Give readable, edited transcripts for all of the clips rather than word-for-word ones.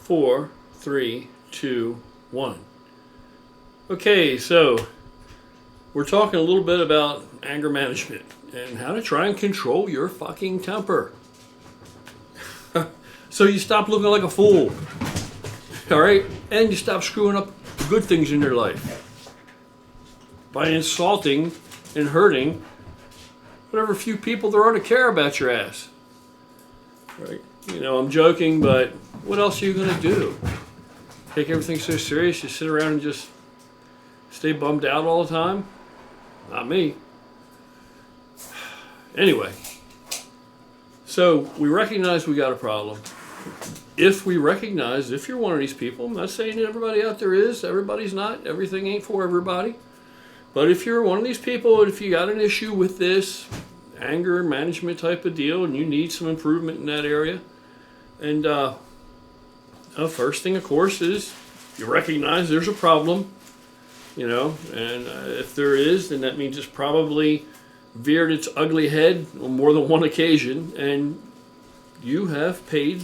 4, 3, 2, 1. Okay, so we're talking a little bit about anger management and how to try and control your fucking temper. So you stop looking like a fool, all right? And you stop screwing up good things in your life by insulting and hurting whatever few people there are to care about your ass, right? You know, I'm joking, but what else are you going to do? Take everything so serious? You sit around and just stay bummed out all the time? Not me. Anyway, so we recognize we got a problem. If you're one of these people, I'm not saying that everybody out there is, everybody's not, everything ain't for everybody. But if you're one of these people, and if you got an issue with this anger management type of deal and you need some improvement in that area, and first thing, of course, is you recognize there's a problem, you know, and if there is, then that means it's probably veered its ugly head on more than one occasion, and you have paid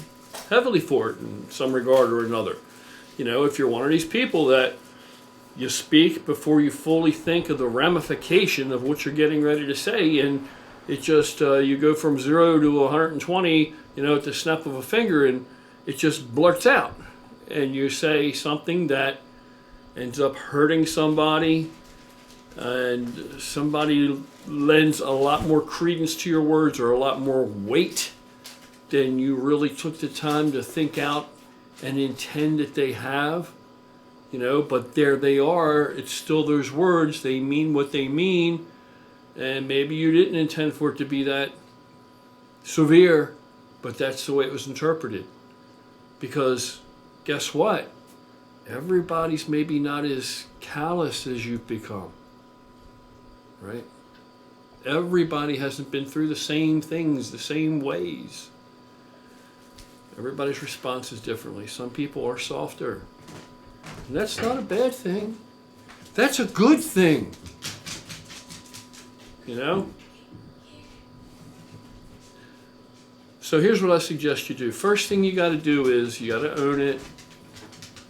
heavily for it in some regard or another. You know, if you're one of these people that you speak before you fully think of the ramification of what you're getting ready to say, and it just, you go from 0 to 120, you know, at the snap of a finger, and it just blurts out. And you say something that ends up hurting somebody, and somebody lends a lot more credence to your words or a lot more weight than you really took the time to think out and intend that they have. You know, but there they are. It's still those words. They mean what they mean. And maybe you didn't intend for it to be that severe, but that's the way it was interpreted. Because guess what? Everybody's maybe not as callous as you've become. Right? Everybody hasn't been through the same things, the same ways. Everybody's response is differently. Some people are softer. And that's not a bad thing. That's a good thing. You know? So here's what I suggest you do. First thing you got to do is you got to own it.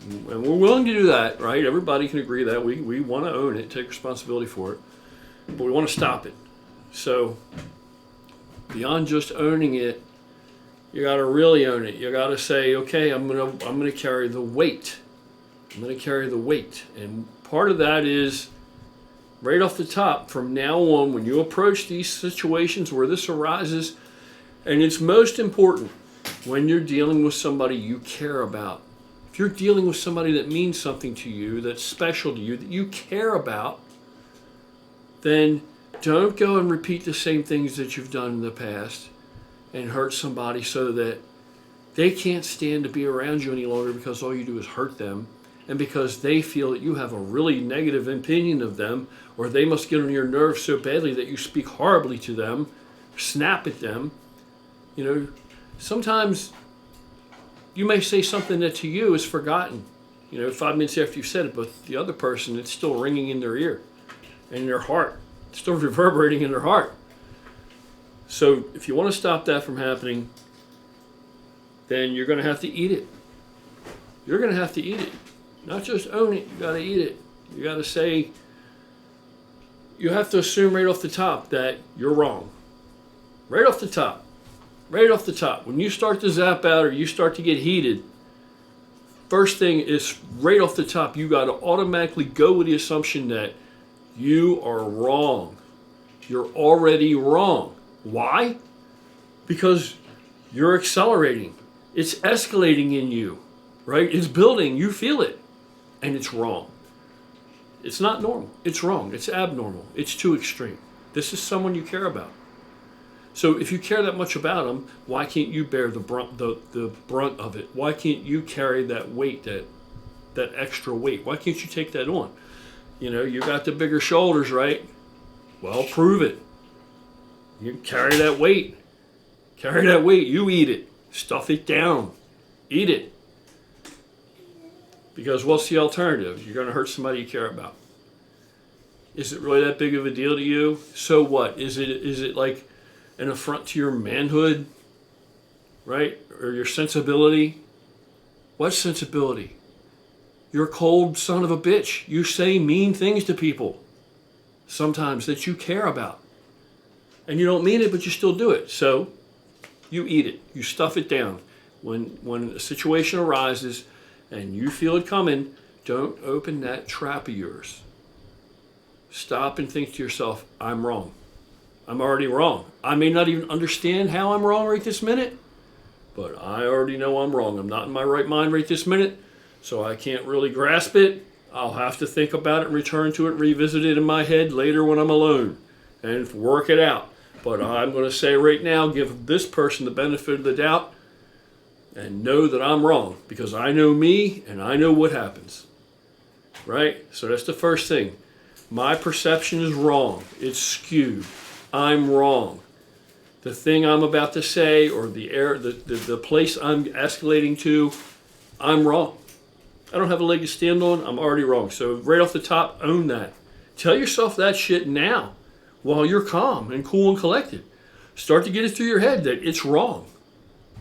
And we're willing to do that, right? Everybody can agree that. We want to own it, take responsibility for it. But we want to stop it. So beyond just owning it, you got to really own it. You got to say, okay, I'm gonna carry the weight. I'm going to carry the weight. And part of that is right off the top, from now on, when you approach these situations where this arises, and it's most important when you're dealing with somebody you care about. If you're dealing with somebody that means something to you, that's special to you, that you care about, then don't go and repeat the same things that you've done in the past and hurt somebody so that they can't stand to be around you any longer because all you do is hurt them. And because they feel that you have a really negative opinion of them, or they must get on your nerves so badly that you speak horribly to them, snap at them. You know, sometimes you may say something that to you is forgotten, you know, 5 minutes after you said it, but the other person, it's still ringing in their ear and in their heart. It's still reverberating in their heart. So if you want to stop that from happening, then you're going to have to eat it. You're going to have to eat it. Not just own it, you got to eat it. You got to say, you have to assume right off the top that you're wrong. Right off the top. Right off the top. When you start to zap out or you start to get heated, first thing is right off the top, you got to automatically go with the assumption that you are wrong. You're already wrong. Why? Because you're accelerating. It's escalating in you, right? It's building. You feel it. And it's wrong. It's not normal. It's wrong. It's abnormal. It's too extreme. This is someone you care about. So if you care that much about them, why can't you bear the brunt of it? Why can't you carry that weight, that extra weight? Why can't you take that on? You know, you got the bigger shoulders, right? Well, prove it. You carry that weight. Carry that weight. You eat it. Stuff it down. Eat it. Because what's the alternative? You're going to hurt somebody you care about. Is it really that big of a deal to you? So what? Is it like an affront to your manhood, right? Or your sensibility? What sensibility? You're a cold son of a bitch. You say mean things to people sometimes that you care about. And you don't mean it, but you still do it. So you eat it. You stuff it down. When a situation arises and you feel it coming, don't open that trap of yours. Stop and think to yourself, I'm wrong. I'm already wrong. I may not even understand how I'm wrong right this minute, but I already know I'm wrong. I'm not in my right mind right this minute, so I can't really grasp it. I'll have to think about it and return to it, revisit it in my head later when I'm alone and work it out. But I'm going to say right now, give this person the benefit of the doubt and know that I'm wrong because I know me and I know what happens. Right? So that's the first thing. My perception is wrong. It's skewed. I'm wrong. The thing I'm about to say or the place I'm escalating to, I'm wrong. I don't have a leg to stand on. I'm already wrong. So right off the top, own that. Tell yourself that shit now while you're calm and cool and collected. Start to get it through your head that it's wrong.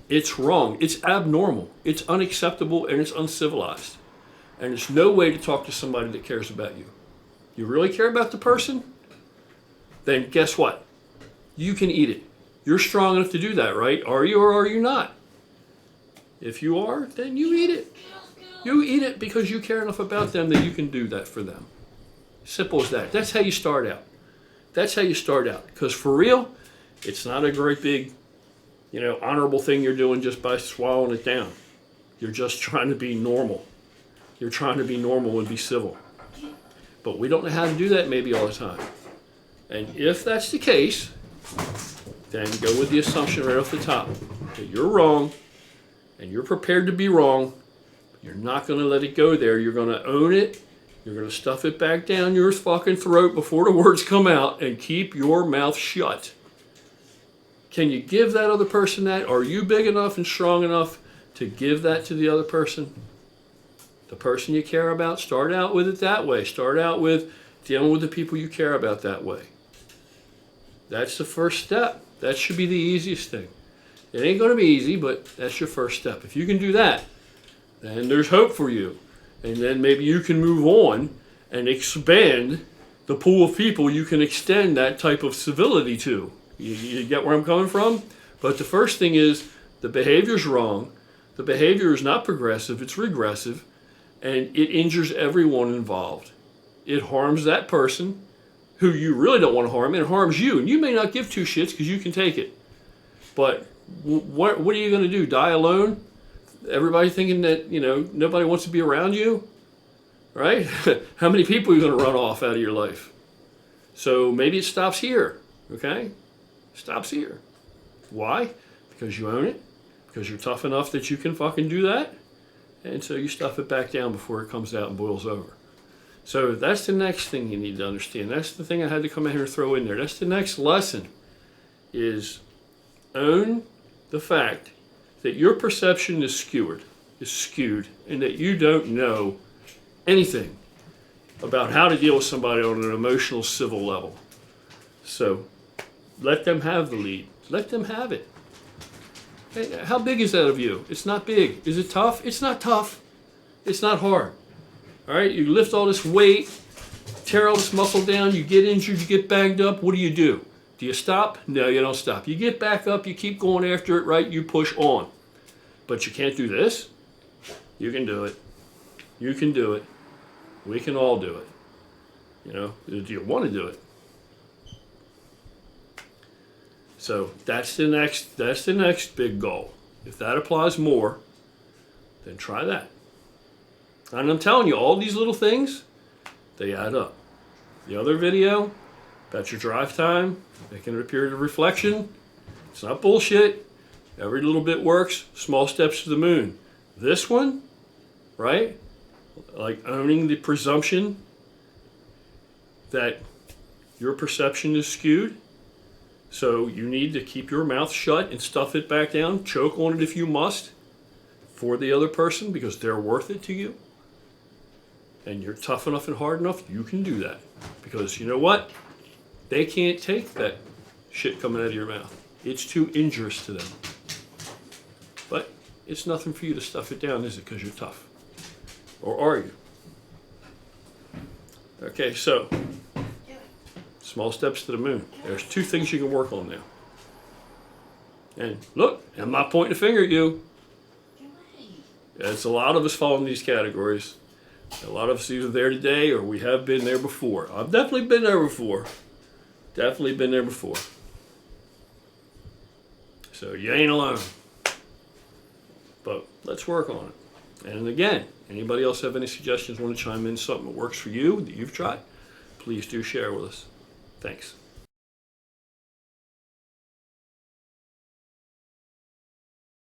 It's wrong. It's abnormal. It's unacceptable and it's uncivilized. And there's no way to talk to somebody that cares about you. You really care about the person? Then guess what? You can eat it. You're strong enough to do that, right? Are you or are you not? If you are, then you eat it. You eat it because you care enough about them that you can do that for them. Simple as that. That's how you start out. That's how you start out. Because for real, it's not a great big, honorable thing you're doing just by swallowing it down. You're just trying to be normal. You're trying to be normal and be civil. But we don't know how to do that maybe all the time. And if that's the case, then go with the assumption right off the top that you're wrong and you're prepared to be wrong. You're not going to let it go there. You're going to own it. You're going to stuff it back down your fucking throat before the words come out and keep your mouth shut. Can you give that other person that? Are you big enough and strong enough to give that to the other person? The person you care about? Start out with it that way. Start out with dealing with the people you care about that way. That's the first step. That should be the easiest thing. It ain't going to be easy, but that's your first step. If you can do that, then there's hope for you. And then maybe you can move on and expand the pool of people you can extend that type of civility to. You get where I'm coming from? But the first thing is the behavior's wrong. The behavior is not progressive, it's regressive. And it injures everyone involved. It harms that person who you really don't want to harm, and it harms you. And you may not give two shits because you can take it. But what are you going to do? Die alone? Everybody thinking that, nobody wants to be around you? Right? How many people are you going to run off out of your life? So maybe it stops here. Okay? Stops here. Why? Because you own it. Because you're tough enough that you can fucking do that. And so you stuff it back down before it comes out and boils over. So that's the next thing you need to understand. That's the thing I had to come in here and throw in there. That's the next lesson is own the fact that your perception is skewed, and that you don't know anything about how to deal with somebody on an emotional, civil level. So let them have the lead. Let them have it. Hey, how big is that of you? It's not big. Is it tough? It's not tough. It's not hard. All right, you lift all this weight, tear all this muscle down, you get injured, you get banged up. What do? Do you stop? No, you don't stop. You get back up, you keep going after it, right? You push on. But you can't do this. You can do it. You can do it. We can all do it. Do you want to do it? So that's the next big goal. If that applies more, then try that. And I'm telling you, all these little things, they add up. The other video about your drive time, making a period of reflection, it's not bullshit. Every little bit works. Small steps to the moon. This one, right? Like owning the presumption that your perception is skewed. So you need to keep your mouth shut and stuff it back down. Choke on it if you must for the other person because they're worth it to you. And you're tough enough and hard enough, you can do that. Because you know what? They can't take that shit coming out of your mouth. It's too injurious to them. But it's nothing for you to stuff it down, is it? Because you're tough. Or are you? Okay, so small steps to the moon. There's 2 things you can work on now. And look, I'm not pointing a finger at you. It's a lot of us fall in these categories. A lot of us either there today or we have been there before. I've definitely been there before. Definitely been there before. So you ain't alone. But let's work on it. And again, anybody else have any suggestions, want to chime in, something that works for you that you've tried, please do share with us. Thanks.